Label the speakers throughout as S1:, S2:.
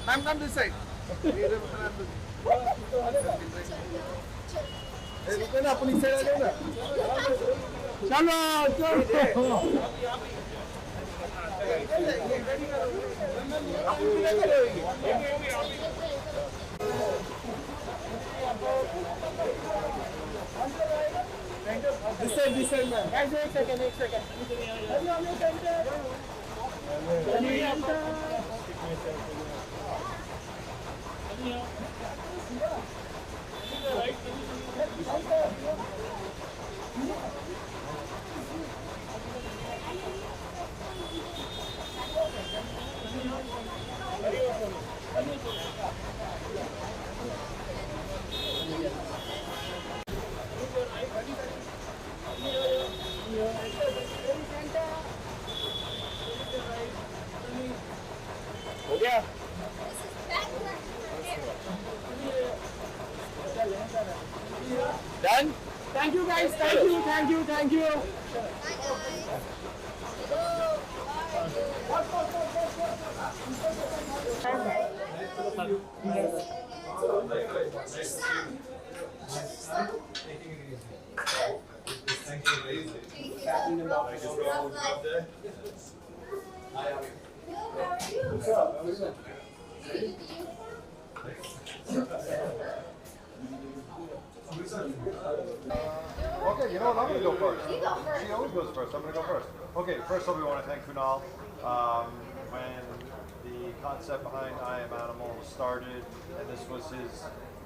S1: Ma'am, come this side. अपनी side आ जाओ ना। चलो चलो। This side, man. Guys, एक second. हो गया? Done? Thank you guys, thank you.
S2: Bye guys.
S3: Okay, you know what? I'm going to go first. She always goes first. I'm going to go first. Okay, first of all, we want to thank Kunal. When the concept behind I Am Animal started, and this was his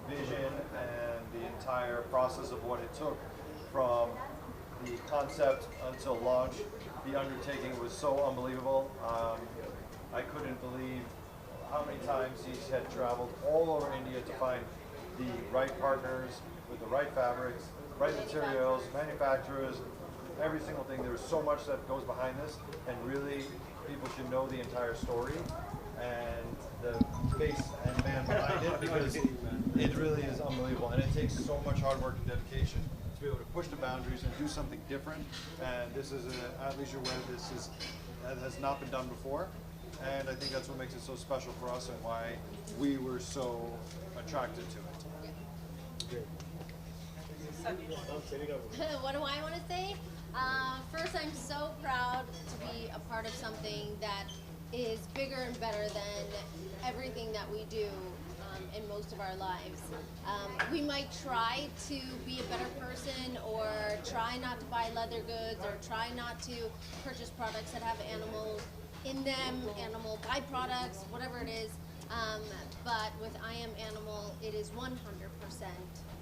S3: vision and the entire process of what it took from the concept until launch, the undertaking was so unbelievable. I couldn't believe how many times he's had traveled all over India to find the right partners with the right fabrics, right materials, manufacturers, every single thing. There's so much that goes behind this, and really people should know the entire story and the face and man behind it, because it really is unbelievable, and it takes so much hard work and dedication to be able to push the boundaries and do something different. And this is an athleisure wear that has not been done before, and I think that's what makes it so special for us and why we were so attracted to it.
S2: What do I want to say? First, I'm so proud to be a part of something that is bigger and better than everything that we do in most of our lives. We might try to be a better person, or try not to buy leather goods, or try not to purchase products that have animals in them, animal byproducts, whatever it is. But with I Am Animal, it is 100%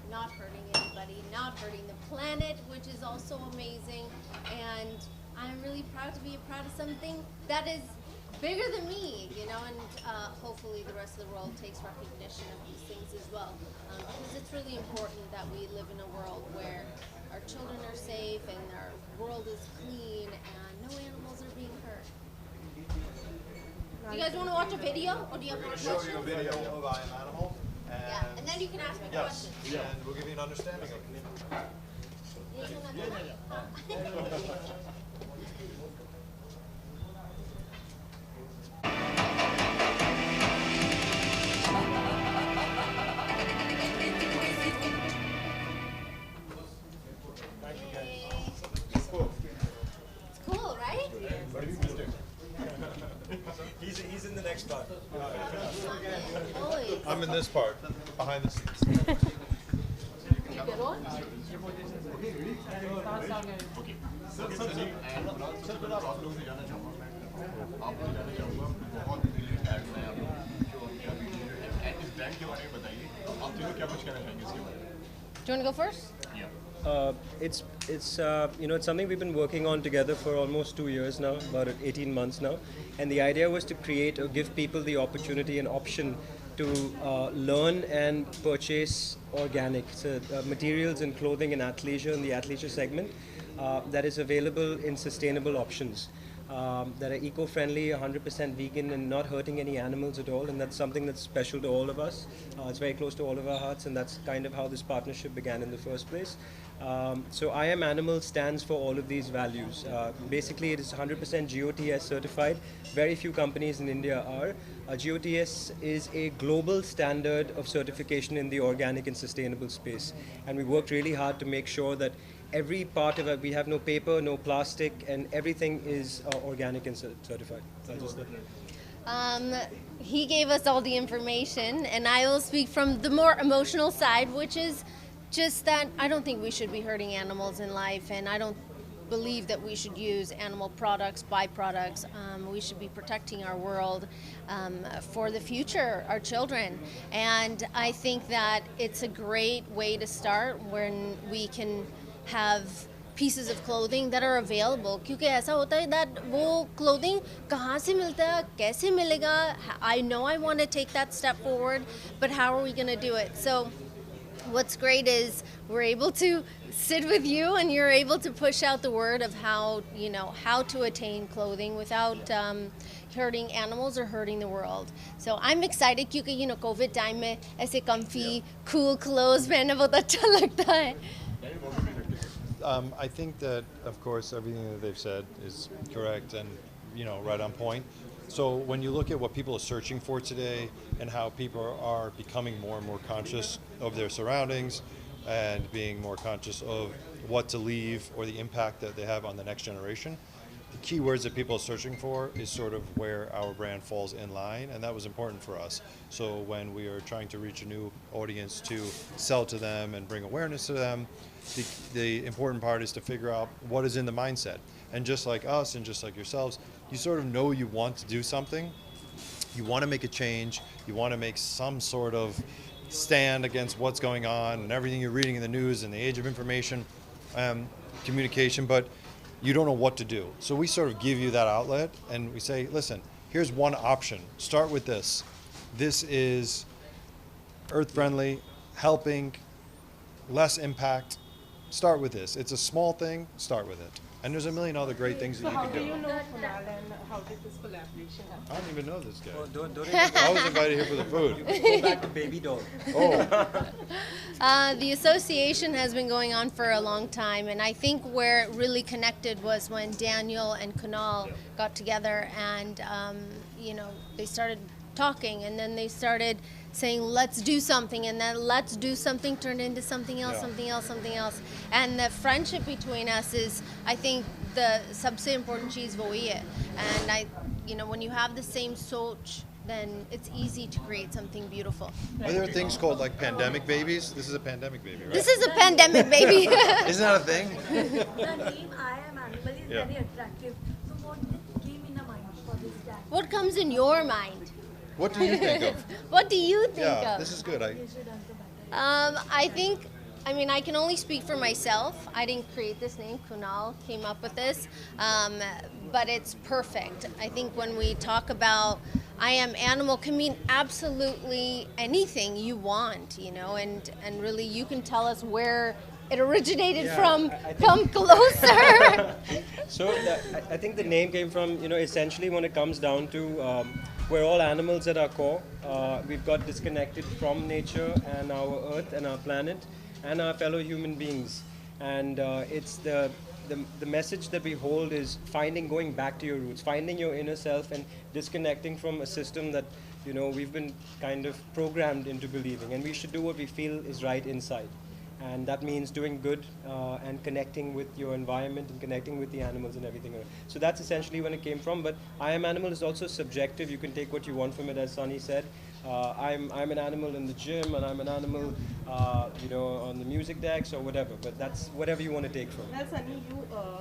S2: not hurting anybody, not hurting the planet, which is also amazing. And I'm really proud to be a part of something that is bigger than me, you know, and hopefully the rest of the world takes recognition of these things as well. Because it's really important that we live in a world where our children are safe and our world is clean and no animals are being hurt. Do you guys want to watch a video, or do you have more questions?
S3: Show you a video of I Am Animal.
S2: And then you can ask me questions.
S3: Yes, and we'll give you an understanding of it.
S2: It's cool, right?
S3: He's in the next part.
S2: Always.
S3: I'm in this part, behind the scenes.
S2: You good one? Do you want to go first?
S4: It's you know, it's something we've been working on together for almost 2 years now, about 18 months now, and the idea was to create or give people the opportunity and option to learn and purchase organic materials and clothing and athleisure in the athleisure segment that is available in sustainable options. that are eco-friendly, 100% vegan, and not hurting any animals at all. And that's something that's special to all of us. It's very close to all of our hearts, and that's kind of how this partnership began in the first place. So I Am Animal stands for all of these values. Basically, it is 100% GOTS certified. Very few companies in India are. GOTS is a global standard of certification in the organic and sustainable space. And we worked really hard to make sure that every part of it, we have no paper, no plastic, and everything is organic and certified.
S2: He gave us all the information, and I will speak from the more emotional side, which is just that I don't think we should be hurting animals in life, and I don't believe that we should use animal products, byproducts. We should be protecting our world for the future, our children. And I think that it's a great way to start when we can have pieces of clothing that are available. क्योंकि ऐसा होता है that वो clothing कहाँ से मिलता है, कैसे मिलेगा? I know I want to take that step forward, but how are we going to do it? So what's great is we're able to sit with you, and you're able to push out the word of how, you know, how to attain clothing without hurting animals or hurting the world. So I'm excited क्योंकि you know COVID time में ऐसे comfy, cool clothes पहनना बहुत अच्छा लगता है.
S3: I think that, of course, everything that they've said is correct and, you know, right on point. So when you look at what people are searching for today and how people are becoming more and more conscious of their surroundings and being more conscious of what to leave or the impact that they have on the next generation, the key words that people are searching for is sort of where our brand falls in line, and that was important for us. So when we are trying to reach a new audience to sell to them and bring awareness to them, the important part is to figure out what is in the mindset. And just like us and just like yourselves, you sort of know you want to do something, you want to make a change, you want to make some sort of stand against what's going on and everything you're reading in the news in the age of information, communication, but you don't know what to do. So we sort of give you that outlet and we say, listen, here's one option. Start with this. This is earth-friendly, helping, less impact. Start with this. It's a small thing, start with it. And there's a million other great things that you can do.
S1: How do you know Kunal and how did this collaboration happen?
S3: I don't even know this guy.
S4: Well, don't
S3: I was invited here for the food.
S4: go back to baby doll.
S3: Oh,
S2: The association has been going on for a long time, and I think where it really connected was when Daniel and Kunal got together, and you know, they started talking, and then they started saying, let's do something, and then let's do something turned into something else,
S3: Yeah.
S2: something else, something else. And the friendship between us is, I think, the सबसे important चीज़ वही है. And you know, when you have the same soch, then it's easy to create something beautiful.
S3: are there things called like pandemic babies? This is a pandemic baby, right?
S2: This is a pandemic, baby.
S3: Isn't that a thing?
S5: The name I Am Animal is
S3: Yeah.
S5: very attractive. So what came in the mind for this tag?
S2: What comes in your mind?
S3: What do you think of?
S2: What do you think
S3: Yeah,
S2: of?
S3: this is good.
S5: You should answer better.
S2: I think, I mean, I can only speak for myself. I didn't create this name. Kunal came up with this, but it's perfect. I think when we talk about I Am Animal, can mean absolutely anything you want, you know, and really you can tell us where it originated from.
S4: I think-
S2: Come closer.
S4: So I think the name came from, you know, essentially when it comes down to we're all animals at our core. We've got disconnected from nature and our earth and our planet and our fellow human beings. And it's the message that we hold is going back to your roots, finding your inner self and disconnecting from a system that, you know, we've been kind of programmed into believing. And we should do what we feel is right inside. And that means doing good and connecting with your environment and connecting with the animals and everything. So that's essentially when it came from. But I Am Animal is also subjective. You can take what you want from it, as Sunny said. I'm an animal in the gym, and I'm an animal, you know, on the music decks or whatever. But that's whatever you want to take from it.
S1: Well, Sunny,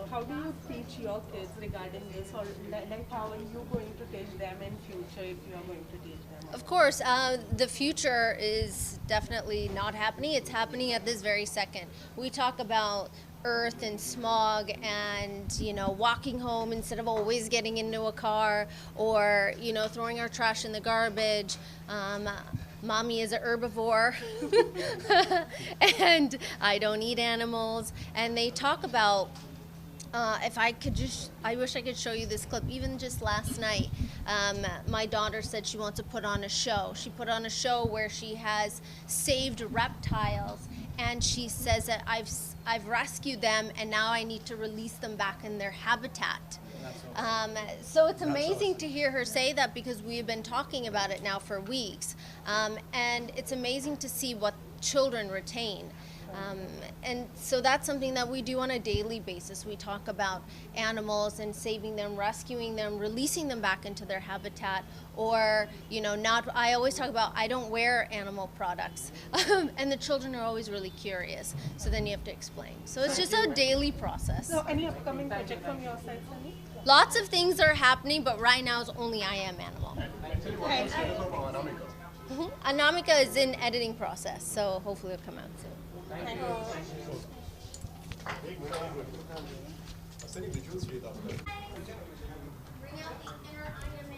S1: how do you teach your kids regarding this, or like how are you going to teach them in future if you are going to teach them?
S2: Of course, the future is definitely not happening. It's happening at this very second. We talk about earth and smog and, you know, walking home instead of always getting into a car, or, you know, throwing our trash in the garbage. Mommy is a herbivore and I don't eat animals. And they talk about if I could just, I wish I could show you this clip. Even just last night, my daughter said she wants to put on a show. She put on a show where she has saved reptiles, and she says that I've rescued them, and now I need to release them back in their habitat. So it's amazing to hear her say that, because we have been talking about it now for weeks, and it's amazing to see what children retain. And so that's something that we do on a daily basis. We talk about animals and saving them, rescuing them, releasing them back into their habitat, or, you know, not, I always talk about, I don't wear animal products. And the children are always really curious. So then you have to explain. So it's just a daily process.
S1: So any upcoming project from your side, Sunny?
S2: Lots of things are happening, but right now it's only I Am Animal. Anamika is in editing process, so hopefully it'll come out soon.
S1: Thank you.
S2: Bring out the inner I Am